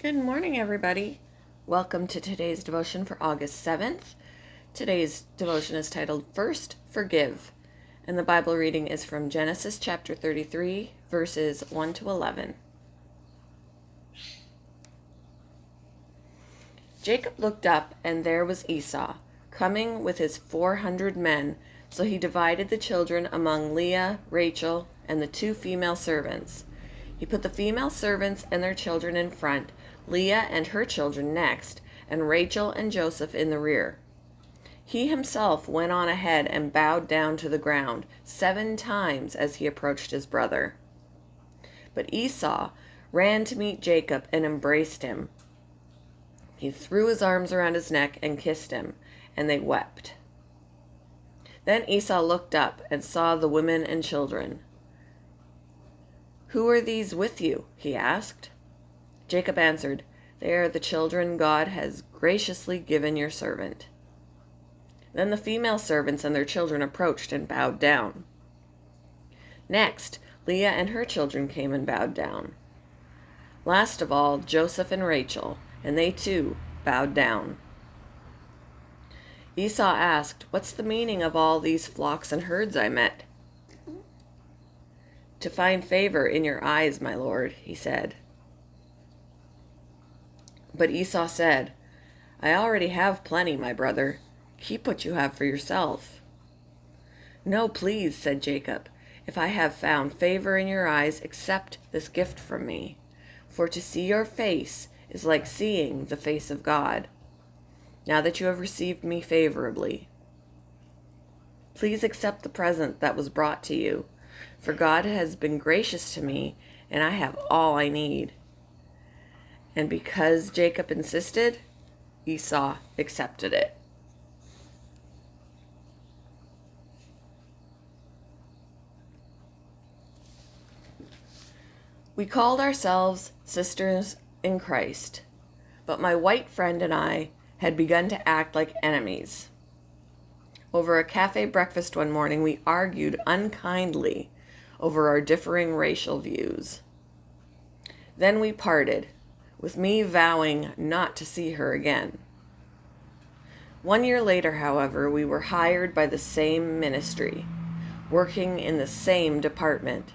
Good morning, everybody. Welcome to today's devotion for August 7th. Today's devotion is titled First Forgive, and the Bible reading is from Genesis chapter 33, verses 1 to 11. Jacob looked up, and there was Esau, coming with his 400 men, so he divided the children among Leah, Rachel, and the 2 female servants. He put the female servants and their children in front, Leah and her children next, and Rachel and Joseph in the rear. He himself went on ahead and bowed down to the ground 7 times as he approached his brother. But Esau ran to meet Jacob and embraced him. He threw his arms around his neck and kissed him, and they wept. Then Esau looked up and saw the women and children. "Who are these with you?" he asked. Jacob answered, "They are the children God has graciously given your servant." Then the female servants and their children approached and bowed down. Next, Leah and her children came and bowed down. Last of all, Joseph and Rachel, and they too bowed down. Esau asked, "What's the meaning of all these flocks and herds I met?" "To find favor in your eyes, my lord," he said. But Esau said, "I already have plenty, my brother. Keep what you have for yourself." "No, please," said Jacob. "If I have found favor in your eyes, accept this gift from me. For to see your face is like seeing the face of God, now that you have received me favorably. Please accept the present that was brought to you, for God has been gracious to me, and I have all I need." And because Jacob insisted, Esau accepted it. We called ourselves sisters in Christ, but my white friend and I had begun to act like enemies. Over a cafe breakfast one morning, we argued unkindly over our differing racial views. Then we parted, with me vowing not to see her again. 1 year later, however, we were hired by the same ministry, working in the same department,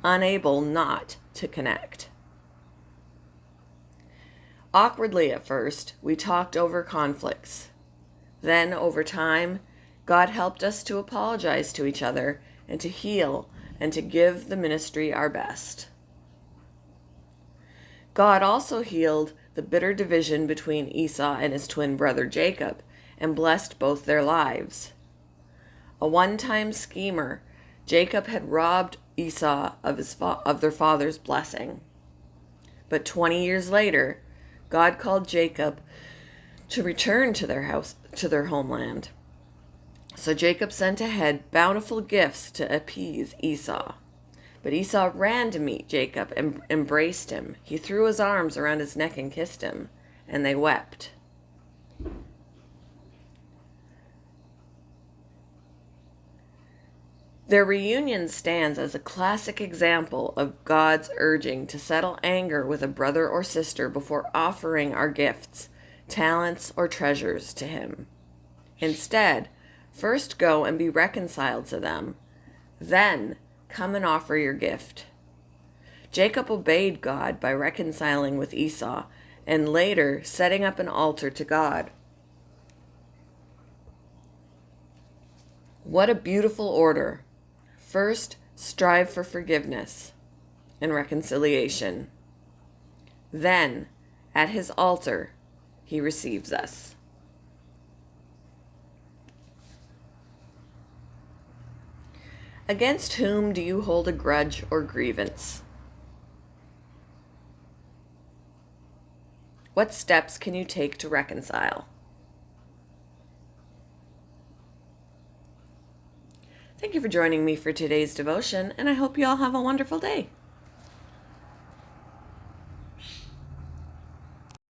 unable not to connect. Awkwardly at first, we talked over conflicts. Then, over time, God helped us to apologize to each other and to heal and to give the ministry our best. God also healed the bitter division between Esau and his twin brother Jacob and blessed both their lives. A one-time schemer, Jacob had robbed Esau of their father's blessing. But 20 years later, God called Jacob to return to their homeland. So Jacob sent ahead bountiful gifts to appease Esau. But Esau ran to meet Jacob and embraced him. He threw his arms around his neck and kissed him, and they wept. Their reunion stands as a classic example of God's urging to settle anger with a brother or sister before offering our gifts, talents, or treasures to him. Instead, first go and be reconciled to them. Then come and offer your gift. Jacob obeyed God by reconciling with Esau and later setting up an altar to God. What a beautiful order. First, strive for forgiveness and reconciliation. Then, at his altar, he receives us. Against whom do you hold a grudge or grievance? What steps can you take to reconcile? Thank you for joining me for today's devotion, and I hope you all have a wonderful day.